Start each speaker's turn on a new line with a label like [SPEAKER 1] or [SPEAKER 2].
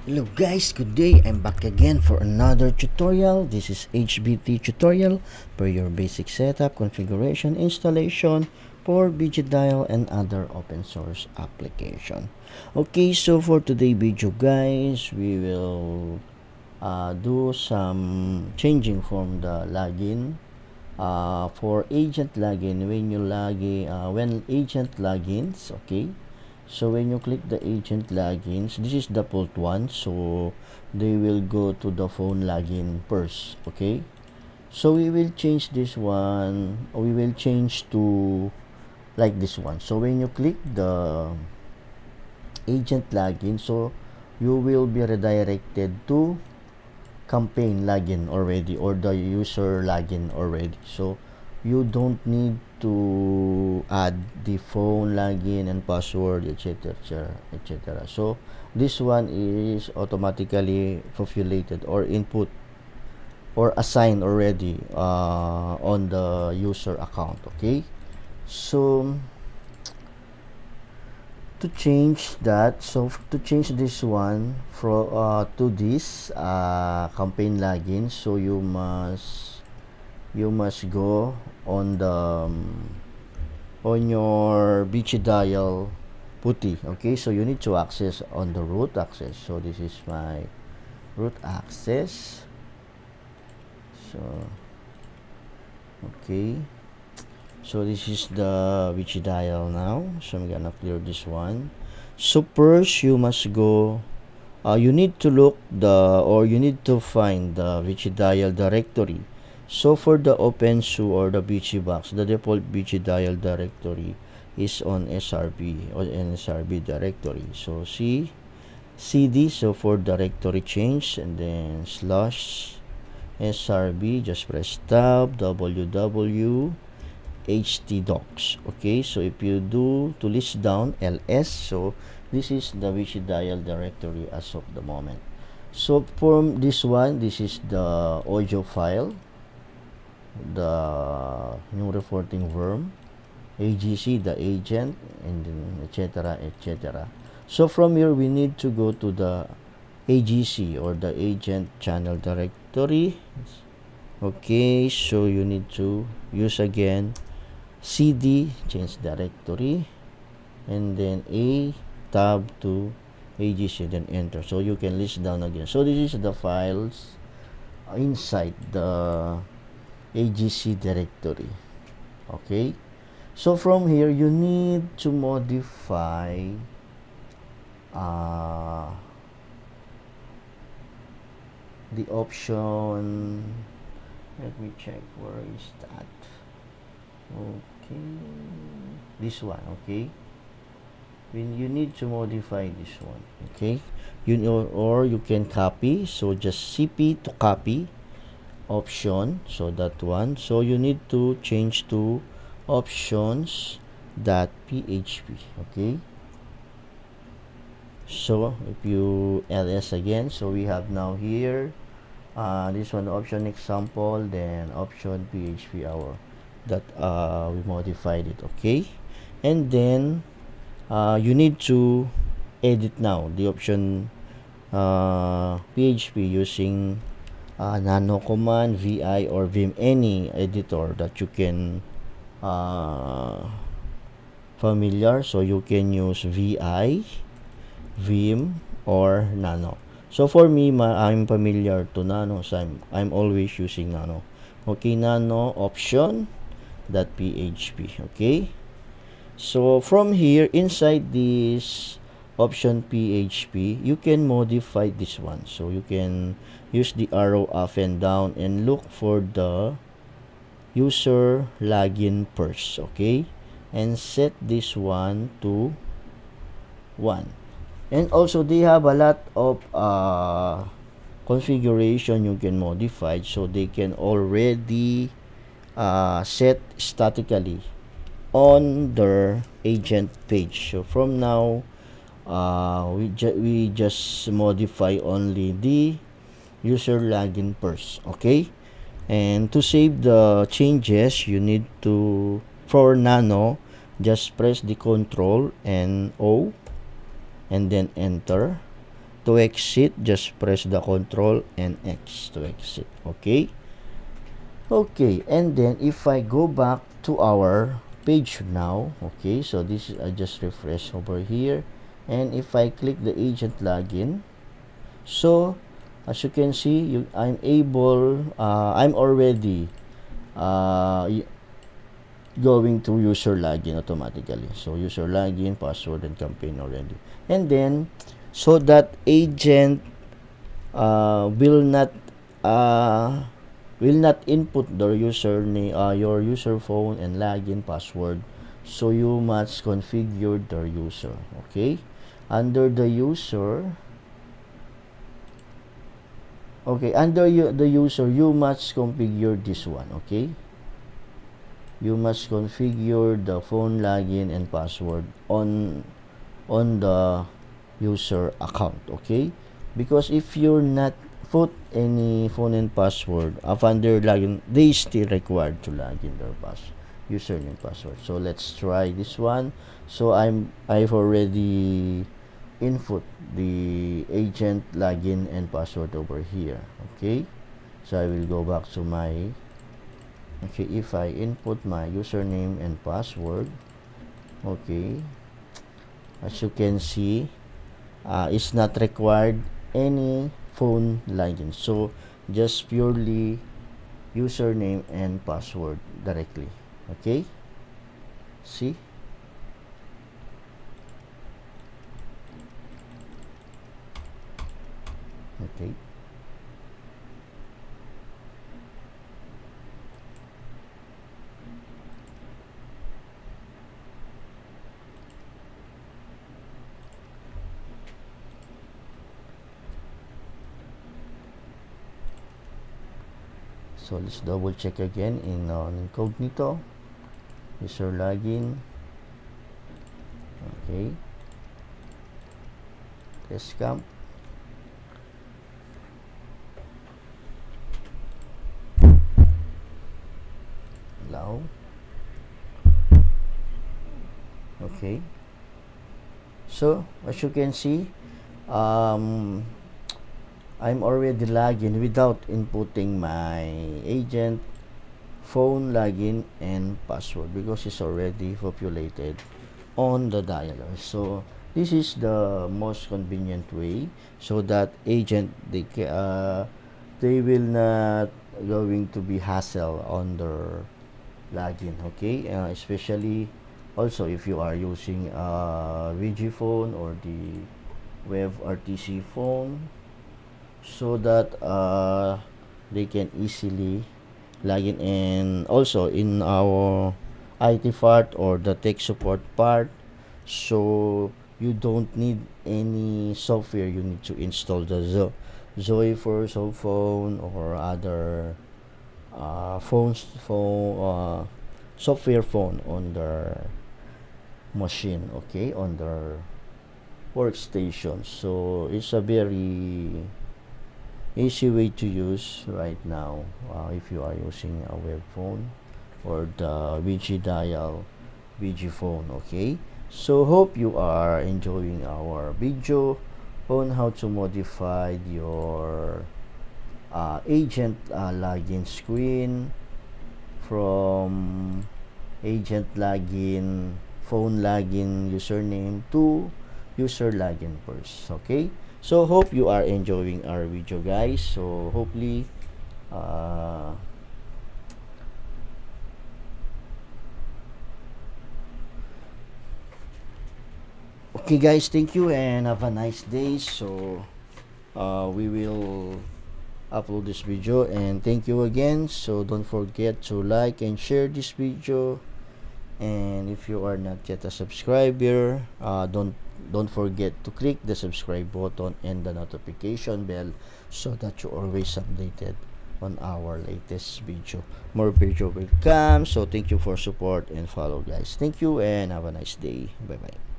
[SPEAKER 1] Hello guys, good day. I'm back again for another tutorial. This is HBT tutorial for your basic setup, configuration, installation for Vicidial and other open source application. Okay, so for today video guys, we will do some changing from the login. For agent login, when agent logins, okay. So when you click the agent logins, this is default one, so they will go to the phone login first, okay. So we will change this one, we will change to like this one. So when you click the agent login, so you will be redirected to campaign login already, or the user login already. So you don't need to add the phone login and password, etc, etc. So this one is automatically populated or input or assigned already on the user account, okay. So to change that, so to change this one from to this campaign login, so you must go on the on your Vicidial putty, okay. So you need to access on the root access. So this is my root access. So okay, so this is the Vicidial now. So I'm gonna clear this one. So first you must go, you need to look you need to find the Vicidial directory. So for the OpenSU or the Vicibox, the default Vicidial directory is on SRB or NSRB directory. So CD, so for directory change, and then slash SRB, just press tab, www htdocs, okay. So if you do to list down ls, so this is the Vicidial directory as of the moment. So from this one, this is the audio file, the new reporting worm, AGC, the agent, and then etc, etc. So from here we need to go to the AGC or the agent channel directory, okay. So you need to use again CD, change directory, and then A tab to AGC, then enter. So you can list down again. So this is the files inside the AGC directory, okay. So from here you need to modify the option. Let me check, where is that? Okay, this one, okay. When you need to modify this one, okay, you know, or you can copy. So just CP to copy option, so that one. So you need to change to options.php, okay. So if you ls again, so we have now here this one, option example, then option php our that we modified it, okay. And then you need to edit now the option php using nano command, vi, or vim, any editor that you can familiar. So you can use vi, vim, or nano. So for me, I'm familiar to nano, so I'm always using nano, okay. Nano option .php, okay. So from here, inside this option php, you can modify this one. So you can use the arrow up and down and look for the user login first, okay, and set this one to 1. And also they have a lot of configuration you can modify, so they can already set statically on their agent page. So from now we just modify only the user login first, okay. And to save the changes, you need to, for nano, just press the control and O and then enter. To exit, just press the Control and X to exit. Okay? Okay, and then if I go back to our page now, okay, so this is, I just refresh over here, and if I click the agent login, so as you can see, I'm already going to user login automatically. So user login, password, and campaign already. And then, so that agent will not input the username, your user phone and login password. So you must configure the user. Okay, under the user. Okay, under the user, you must configure this one. Okay, you must configure the phone login and password on the user account. Okay, because if you're not put any phone and password under login, they still required to log in their username password. So let's try this one. So I've already input the agent login and password over here. Okay, so I will go back to my, okay, if I input my username and password, okay, as you can see, it's not required any phone login, so just purely username and password directly. Okay, see, okay, so let's double check again in incognito, user login. Okay, test camp. Allow. Okay, so as you can see, I'm already logged in without inputting my agent phone login and password because it's already populated on the dialer. So this is the most convenient way, so that agent, they will not going to be hassle on their login. Okay, especially also if you are using a VG phone or the web RTC phone, so that they can easily log in. And also in our IT part or the tech support part, so you don't need any software. You need to install the Zoe for cell phone or other software phone on their machine, okay, on their workstation. So it's a very easy way to use right now if you are using a web phone or the Vicidial VG phone. Okay, so hope you are enjoying our video on how to modify your agent login screen from agent login, phone login username to user login first. Okay, so hope you are enjoying our video, guys. So hopefully okay guys, thank you and have a nice day. So we will upload this video, and thank you again. So don't forget to like and share this video, and if you are not yet a subscriber, don't forget to click the subscribe button and the notification bell so that you're always updated on our latest video. More video will come. So thank you for support and follow, guys. Thank you and have a nice day. Bye bye.